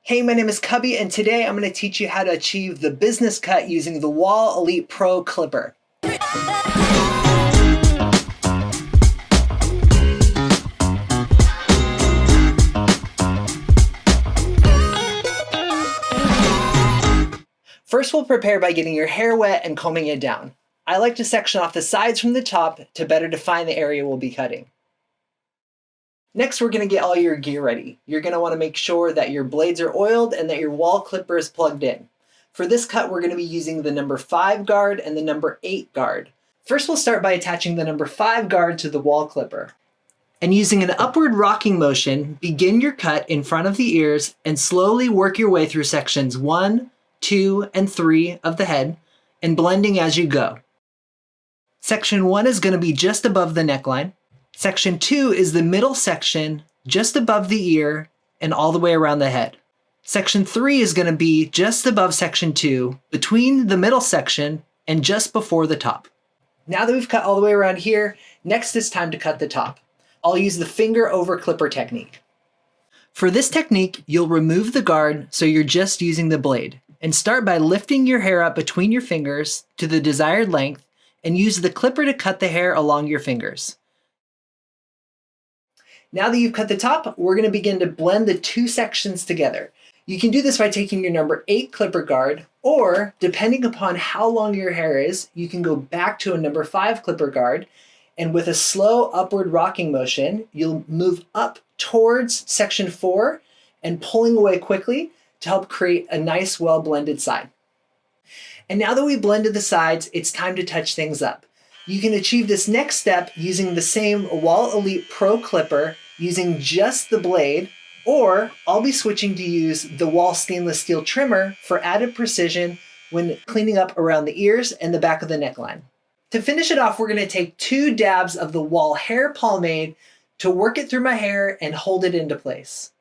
Hey, my name is Cubby, and today I'm going to teach you how to achieve the business cut using the Wahl Elite Pro Clipper. First, we'll prepare by getting your hair wet and combing it down. I like to section off the sides from the top to better define the area we'll be cutting. Next, we're going to get all your gear ready. You're going to want to make sure that your blades are oiled and that your Wahl clipper is plugged in. For this cut, we're going to be using the number 5 guard and the number 8 guard. First, we'll start by attaching the number 5 guard to the Wahl clipper. And using an upward rocking motion, begin your cut in front of the ears and slowly work your way through sections 1, 2, and 3 of the head and blending as you go. Section 1 is going to be just above the neckline. Section 2 is the middle section just above the ear and all the way around the head. Section 3 is going to be just above Section 2, between the middle section and just before the top. Now that we've cut all the way around here, next it's time to cut the top. I'll use the finger over clipper technique. For this technique, you'll remove the guard so you're just using the blade, and start by lifting your hair up between your fingers to the desired length and use the clipper to cut the hair along your fingers. Now that you've cut the top, we're going to begin to blend the two sections together. You can do this by taking your number 8 clipper guard, or depending upon how long your hair is, you can go back to a number 5 clipper guard, and with a slow upward rocking motion, you'll move up towards section 4 and pulling away quickly to help create a nice well-blended side. And now that we blended the sides, it's time to touch things up. You can achieve this next step using the same Wahl Elite Pro Clipper using just the blade, or I'll be switching to use the Wahl Stainless Steel Trimmer for added precision when cleaning up around the ears and the back of the neckline. To finish it off, we're going to take 2 dabs of the Wahl Hair Pomade to work it through my hair and hold it into place.